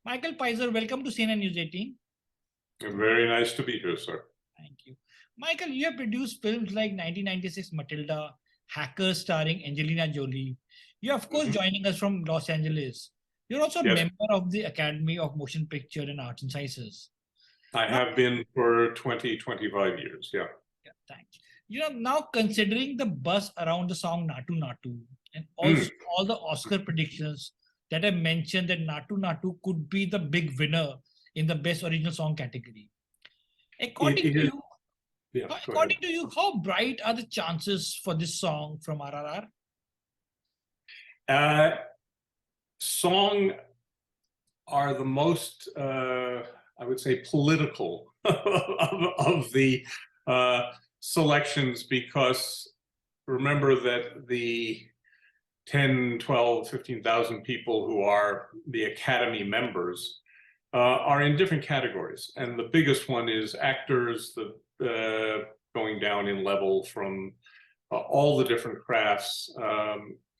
Michael Peyser, welcome to CNN News 18. Very nice to be here, sir. Thank you. Michael, you have produced films like 1996 Matlida, Hackers starring Angelina Jolie. You're, of course, joining us from Los Angeles. You're also a member of the Academy of Motion Picture and Arts and Sciences. I have been for 25 years, yeah. Yeah, thanks. Now considering the buzz around the song Naatu Naatu and also all the Oscar predictions that have mentioned that Naatu Naatu could be the big winner in the Best Original Song category. According to you, how bright are the chances for this song from RRR? Song are the most, I would say, political of the selections, because remember that the 10, 12, 15,000 people who are the Academy members are in different categories. And the biggest one is actors, going down in level from all the different crafts.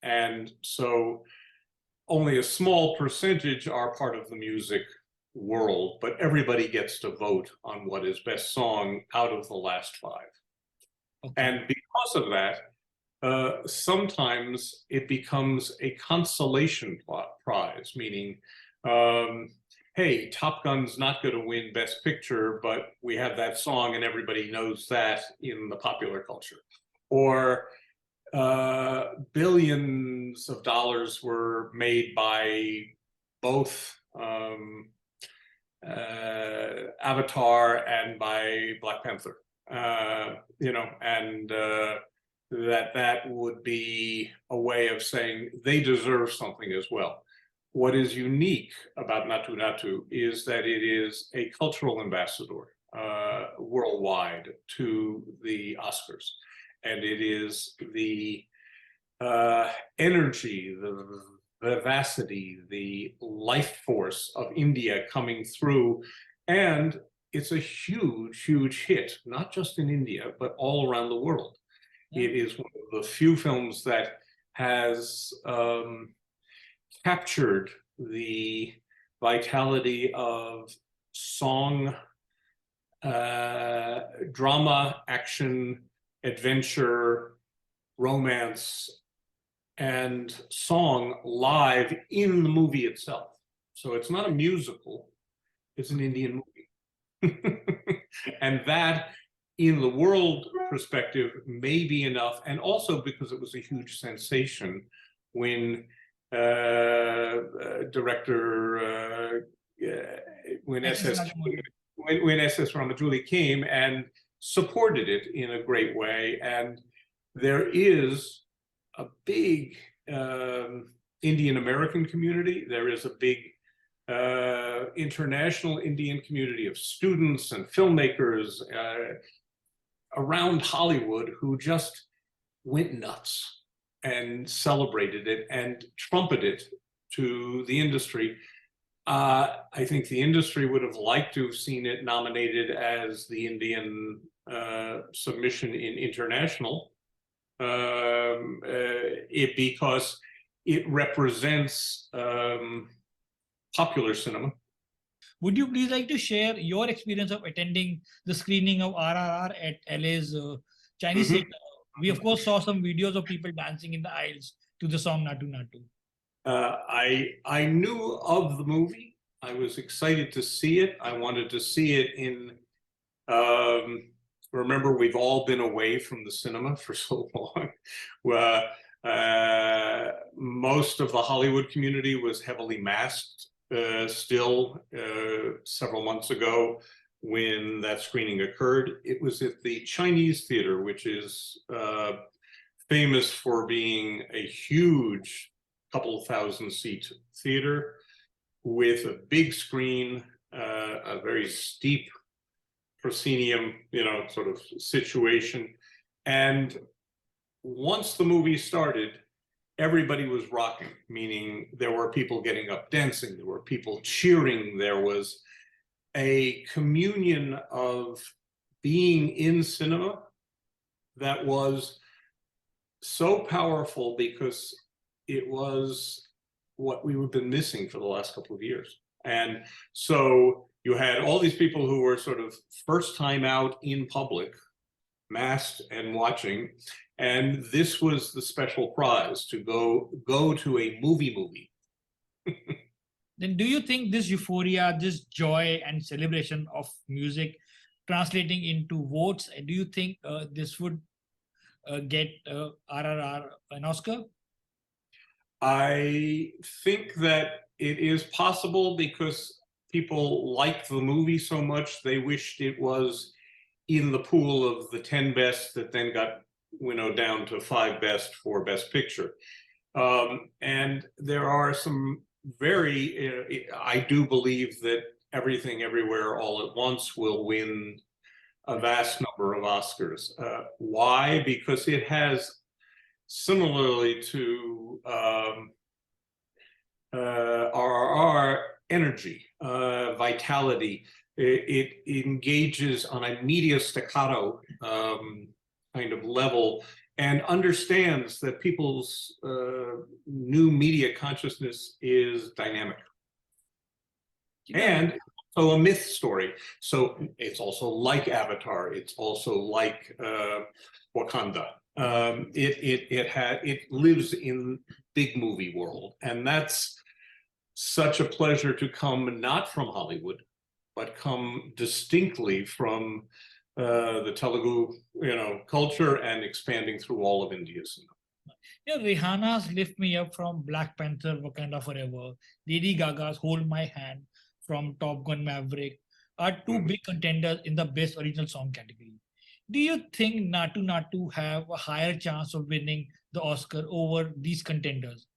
And so only a small percentage are part of the music world, but everybody gets to vote on what is best song out of the last 5. Okay. And because of that, sometimes it becomes a consolation prize, meaning, hey, Top Gun's not going to win Best Picture, but we have that song and everybody knows that in the popular culture. Or billions of dollars were made by both Avatar and by Black Panther, and that would be a way of saying they deserve something as well. What is unique about Naatu Naatu is that it is a cultural ambassador worldwide to the Oscars. And it is the energy, the vivacity, the life force of India coming through. And it's a huge, huge hit, not just in India, but all around the world. Yeah. It is one of the few films that has captured the vitality of song, drama, action, adventure, romance, and song live in the movie itself. So it's not a musical, it's an Indian movie. And that, in the world perspective, may be enough, and also because it was a huge sensation when when SS Rajamouli came and supported it in a great way. And there is a big Indian American community. There is a big international Indian community of students and filmmakers around Hollywood who just went nuts and celebrated it and trumpeted it to the industry. I think the industry would have liked to have seen it nominated as the Indian submission in international, because it represents popular cinema. Would you please like to share your experience of attending the screening of RRR at LA's Chinese theater? We, of course, saw some videos of people dancing in the aisles to the song Naatu Naatu. I knew of the movie. I was excited to see it. I wanted to see it in, remember, we've all been away from the cinema for so long. Most of the Hollywood community was heavily masked still several months ago when that screening occurred. It was at the Chinese theater, which is famous for being a huge couple of 1,000-seat theater with a big screen, a very steep proscenium, sort of situation. And once the movie started, everybody was rocking, meaning there were people getting up dancing, there were people cheering, there was a communion of being in cinema that was so powerful because it was what we've been missing for the last couple of years. And so you had all these people who were sort of first time out in public, masked and watching, and this was the special prize to go to a movie. Then do you think this euphoria, this joy and celebration of music translating into votes, do you think this would get RRR an Oscar? I think that it is possible because people like the movie so much, they wished it was in the pool of the 10 best that then got winnowed down to 5 best for Best Picture. And there are some very, I do believe that Everything Everywhere All at Once will win a vast number of Oscars. Why? Because it has, similarly to RRR, energy, vitality. It engages on a media staccato kind of level and understands that people's new media consciousness is dynamic. And so a myth story. So it's also like Avatar. It's also like Wakanda. It lives in big movie world, and that's such a pleasure to come not from Hollywood, but come distinctly from the Telugu, culture and expanding through all of India cinema. Rihanna's Lift Me Up from Black Panther, Wakanda Forever, Lady Gaga's Hold My Hand from Top Gun Maverick are two big contenders in the Best Original Song category. Do you think Naatu Naatu have a higher chance of winning the Oscar over these contenders?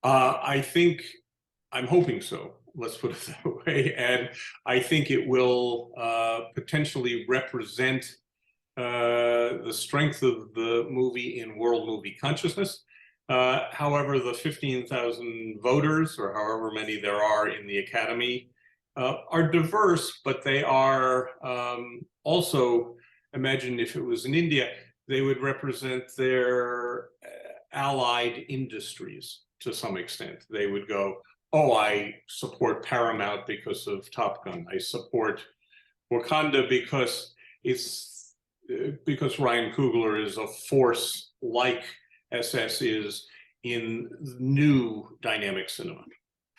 I'm hoping so. Let's put it that way. And I think it will potentially represent the strength of the movie in world movie consciousness. However, the 15,000 voters, or however many there are in the Academy, are diverse, but they are also, imagine if it was in India, they would represent their allied industries to some extent. They would go, oh, I support Paramount because of Top Gun. I support Wakanda because Ryan Coogler is a force like SS is in new dynamic cinema.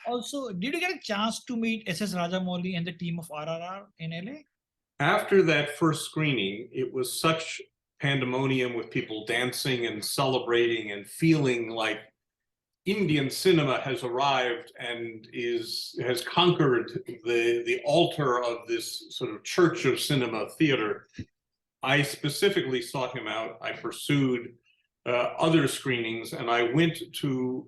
Also, did you get a chance to meet SS Rajamouli and the team of RRR in LA? After that first screening, it was such pandemonium with people dancing and celebrating and feeling like Indian cinema has arrived and has conquered the altar of this sort of church of cinema theater. I specifically sought him out. I pursued other screenings, and I went to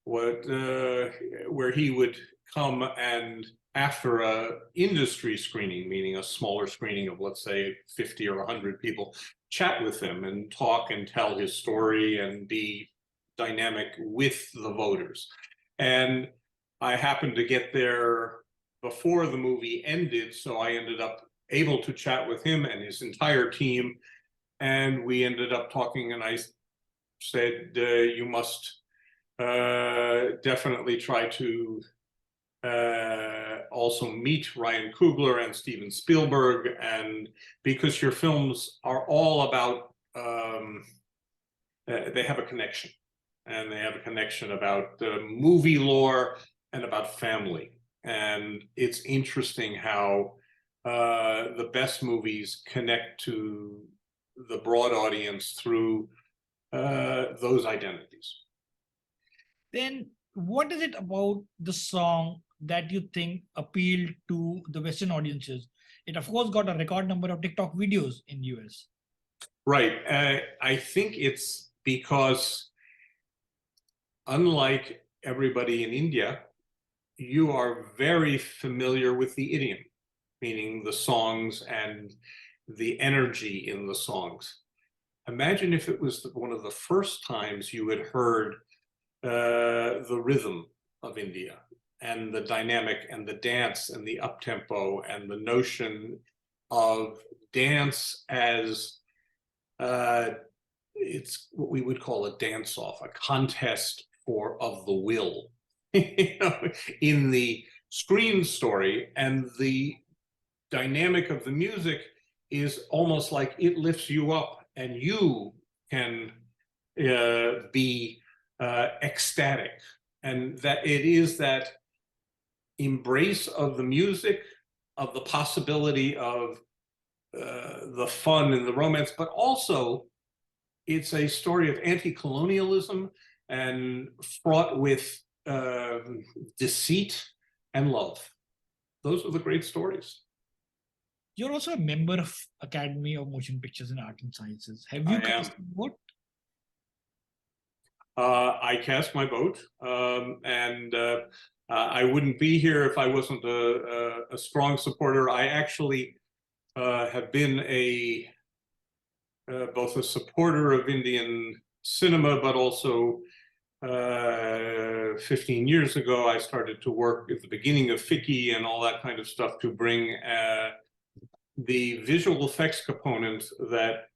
where he would come and, after a industry screening, meaning a smaller screening of, let's say, 50 or 100 people, chat with him and talk and tell his story and be dynamic with the voters. And I happened to get there before the movie ended, so I ended up able to chat with him and his entire team, and we ended up talking, and I said, you must definitely try to also meet Ryan Coogler and Steven Spielberg, and because your films are all about, they have a connection, and they have a connection about movie lore and about family. And it's interesting how the best movies connect to the broad audience through those identities. Then what is it about the song that you think appealed to the Western audiences? It of course got a record number of TikTok videos in US. Right. I think it's because, unlike everybody in India, you are very familiar with the idiom, meaning the songs and the energy in the songs. Imagine if it was one of the first times you had heard the rhythm of India and the dynamic and the dance and the up-tempo and the notion of dance as it's what we would call a dance-off, a contest of the will. in the screen story, and the dynamic of the music is almost like it lifts you up, and you can be ecstatic, and that it is that embrace of the music, of the possibility of the fun and the romance, but also it's a story of anti-colonialism and fraught with deceit and love. Those are the great stories. You're also a member of Academy of Motion Pictures and Art and Sciences. Have you cast a vote? I cast my vote, and I wouldn't be here if I wasn't a strong supporter. I actually have been both a supporter of Indian cinema, but also 15 years ago, I started to work at the beginning of FICCI and all that kind of stuff to bring the visual effects component that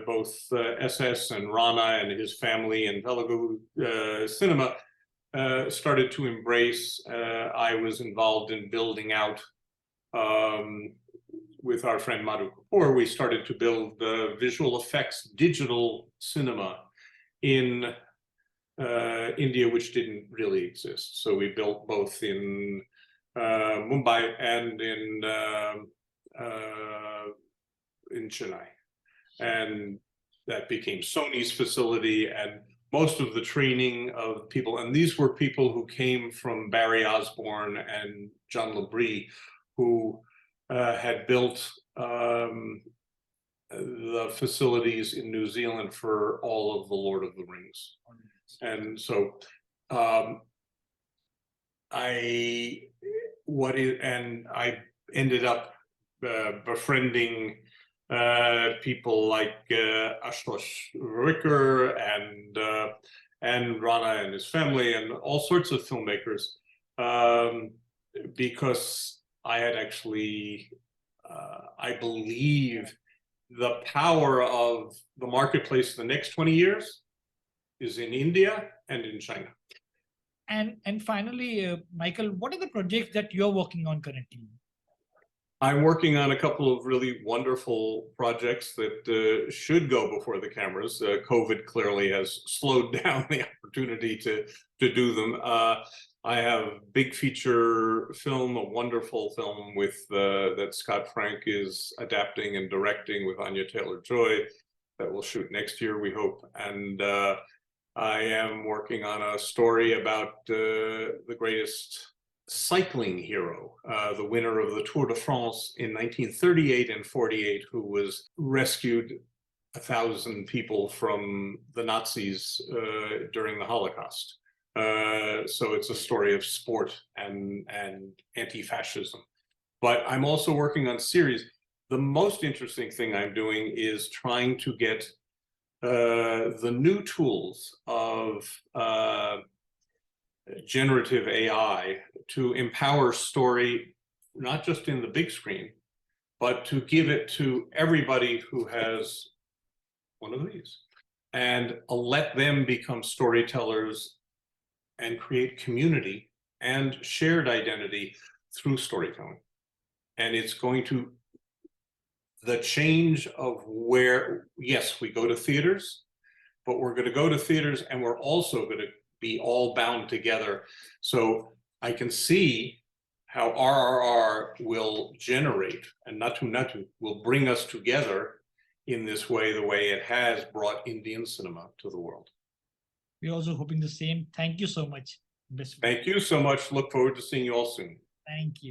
both SS and Rana and his family and Telugu cinema started to embrace. I was involved in building out with our friend Madhu Kapoor. We started to build visual effects digital cinema in India, which didn't really exist. So we built both in Mumbai and in Chennai, and that became Sony's facility. And most of the training of people, and these were people who came from Barry Osborne and John Labrie, who had built the facilities in New Zealand for all of the Lord of the Rings. And so I ended up befriending people like Ashutosh Ricker and Rana and his family and all sorts of filmmakers, because I had actually, I believe the power of the marketplace the next 20 years is in India and in China. And finally, Miichel, what are the projects that you're working on currently? I'm working on a couple of really wonderful projects that should go before the cameras. COVID clearly has slowed down the opportunity to do them. I have big feature film, a wonderful film with that Scott Frank is adapting and directing with Anya Taylor-Joy that we'll shoot next year, we hope. And I am working on a story about the greatest cycling hero, the winner of the Tour de France in 1938 and 48, who was rescued 1,000 people from the Nazis during the Holocaust. So it's a story of sport and anti-fascism. But I'm also working on series. The most interesting thing I'm doing is trying to get the new tools of generative AI to empower story, not just in the big screen, but to give it to everybody who has one of these, and let them become storytellers and create community and shared identity through storytelling. And it's going to, the change of where, yes, we go to theaters, but we're going to go to theaters and we're also going to be all bound together. So I can see how RRR will generate, and Naatu Naatu will bring us together in this way, the way it has brought Indian cinema to the world. We're also hoping the same. Thank you so much. Thank you so much. Look forward to seeing you all soon. Thank you.